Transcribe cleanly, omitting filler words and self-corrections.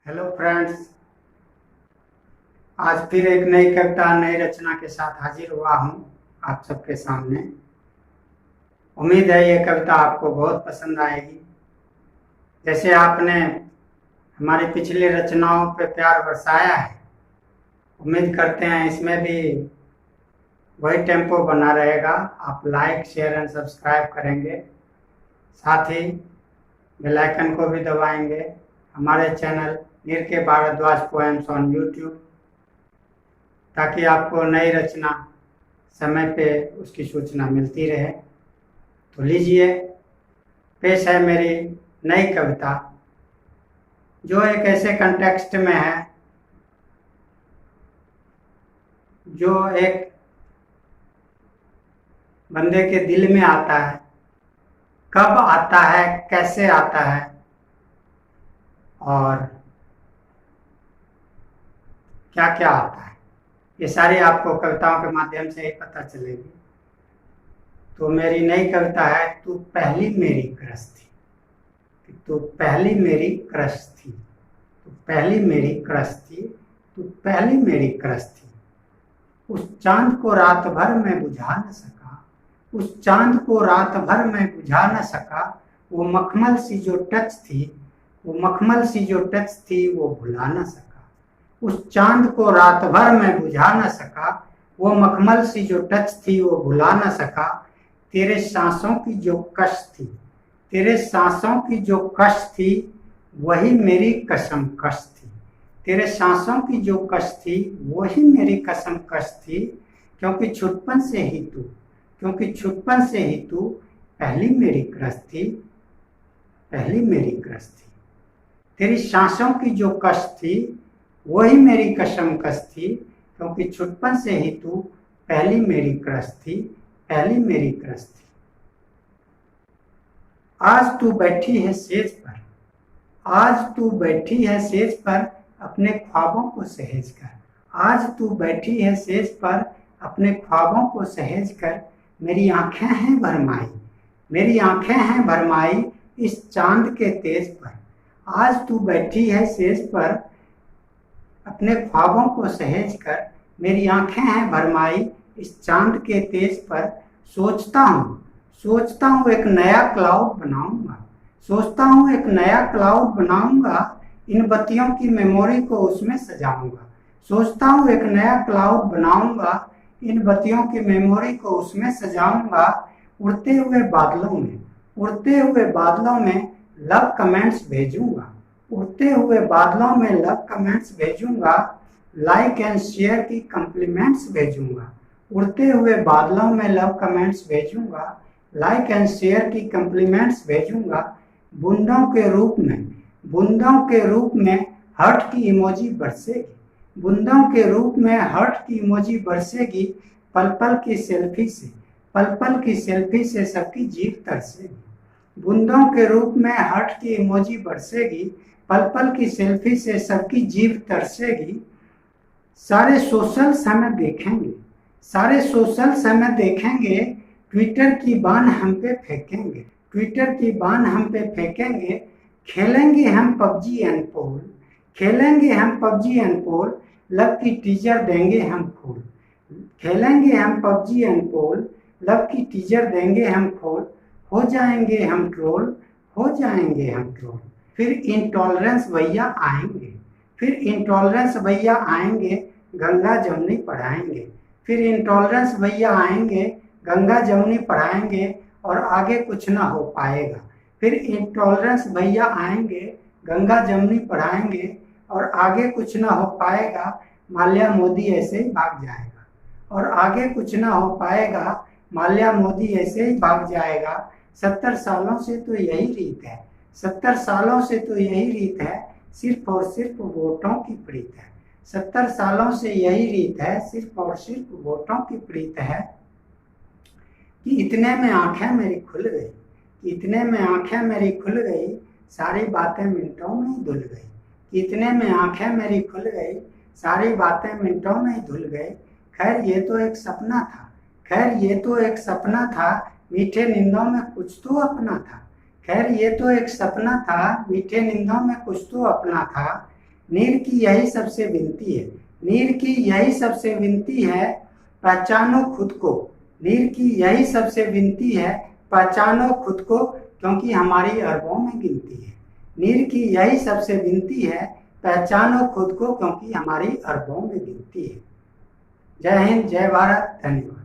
Hello friends, आज फिर एक नई कविता नई रचना के साथ हाजिर हुआ हूँ आप सबके सामने। उम्मीद है ये कविता आपको बहुत पसंद आएगी। जैसे आपने हमारी पिछली रचनाओं पे प्यार बरसाया है, उम्मीद करते हैं इसमें भी वही टेम्पो बना रहेगा। आप लाइक शेयर एंड सब्सक्राइब करेंगे, साथ ही बेल आइकन को भी दबाएंगे। हमारे चैनल नीर के भारद्वाज पोएम्स ऑन यूट्यूब, ताकि आपको नई रचना समय पे उसकी सूचना मिलती रहे। तो लीजिए, पेश है मेरी नई कविता, जो एक ऐसे कंटेक्स्ट में है जो एक बंदे के दिल में आता है। कब आता है, कैसे आता है और क्या क्या आता है, ये सारी आपको कविताओं के माध्यम से ही पता चलेगी। तो मेरी नई कविता है, तू पहली मेरी क्रश थी। तू पहली मेरी क्रश थी, तू पहली मेरी क्रश थी, तू पहली मेरी क्रश थी। उस चांद को रात भर में बुझा न सका, उस चांद को रात भर में बुझा न सका। वो मखमल सी जो टच थी, वो मखमल सी जो टच थी, वो भुला न सका। उस चांद को रात भर में बुझा न सका, वो मखमल सी जो टच थी, वो भुला न सका। तेरे सांसों की जो कश थी, तेरे सांसों की जो कश थी, वही मेरी कसम कश थी। तेरे सांसों की जो कश थी, वही मेरी कसम कश थी। क्योंकि छुटपन से ही तू, क्योंकि छुटपन से ही तू पहली मेरी क्रश थी, पहली मेरी क्रश थी। तेरी सांसों की जो कश थी, वही मेरी कसम कश थी। क्योंकि छुटपन से ही तू पहली मेरी क्रश थी, पहली मेरी क्रश थी। आज तू बैठी है सेज पर, आज तू बैठी है सेज पर, अपने ख्वाबों को सहेज कर। आज तू बैठी है सेज पर, अपने ख्वाबों को सहेज कर। मेरी आंखें हैं भरमाई, मेरी आंखें हैं भरमाई इस चांद के तेज पर। आज तू बैठी है सेज पर, अपने ख्वाबों को सहेज कर। मेरी आंखें हैं भरमाई इस चांद के तेज पर। सोचता हूँ एक नया क्लाउड बनाऊंगा, सोचता हूँ एक नया क्लाउड बनाऊंगा। इन बत्तियों की मेमोरी को उसमें सजाऊंगा। सोचता हूँ एक नया क्लाउड बनाऊंगा, इन बत्तियों की मेमोरी को उसमें सजाऊंगा। उड़ते हुए बादलों में, उड़ते हुए बादलों में लव कमेंट्स भेजूंगा, उड़ते हुए बादलों में लव कमेंट्स भेजूंगा। लाइक एंड शेयर की कम्प्लीमेंट्स भेजूंगा, उड़ते हुए बादलों में लव कमेंट्स भेजूंगा। लाइक एंड शेयर की कम्प्लीमेंट्स भेजूंगा। बूंदों के रूप में, बूंदों के रूप में हार्ट की इमोजी बरसेगी, बूंदों के रूप में हार्ट की इमोजी बरसेगी। पल पल की सेल्फी से, पल पल की सेल्फी से सबकी जीभ तरसेगी। बूंदों के रूप में हार्ट की इमोजी बरसेगी, पल पल की सेल्फी से सबकी जीभ तरसेगी। सारे सोशल्स हमें देखेंगे, सारे सोशल्स हमें देखेंगे। ट्विटर की बान हम पे फेंकेंगे, ट्विटर की बान हम पे फेंकेंगे। खेलेंगे हम पबजी एंड पोल, खेलेंगे हम पबजी एंड पोल। लव की टीजर देंगे हम खोल, खेलेंगे हम पबजी एंड पोल। लव की टीजर देंगे हम खोल। हो जाएंगे हम ट्रोल, हो जाएंगे हम ट्रोल। फिर इंटॉलरेंस भैया आएंगे, फिर इंटॉलरेंस भैया आएंगे, गंगा जमुनी पढ़ाएंगे। फिर इंटॉलरेंस भैया आएंगे, गंगा जमुनी पढ़ाएंगे और आगे कुछ ना हो पाएगा। फिर इंटॉलरेंस भैया आएंगे, गंगा जमुनी पढ़ाएंगे और आगे कुछ ना हो पाएगा। माल्या मोदी ऐसे ही भाग जाएगा और आगे कुछ ना हो पाएगा। माल्या मोदी ऐसे ही भाग जाएगा। 70 सालों से तो यही रीत है, 70 सालों से तो यही रीत है, सिर्फ और सिर्फ वोटों की प्रीत है। 70 सालों से यही रीत है, सिर्फ और सिर्फ वोटों की प्रीत है। कि इतने में आंखें मेरी खुल गई, कि इतने में आंखें मेरी खुल गई, सारी बातें मिनटों में ही धुल गई। कि इतने में आंखें मेरी खुल गई, सारी बातें मिनटों में ही धुल गई। खैर ये तो एक सपना था, खैर ये तो एक सपना था, मीठे नींदों में कुछ तो अपना था। खैर ये तो एक सपना था, मीठे नींदों में कुछ तो अपना था। नीर की यही सबसे विनती है, नीर की यही सबसे विनती है, पहचानो खुद को। नीर की यही सबसे विनती है, पहचानो खुद को, क्योंकि हमारी अरबों में गिनती है। नीर की यही सबसे विनती है, पहचानो खुद को, क्योंकि हमारी अरबों में गिनती है। जय हिंद, जय भारत, धन्यवाद।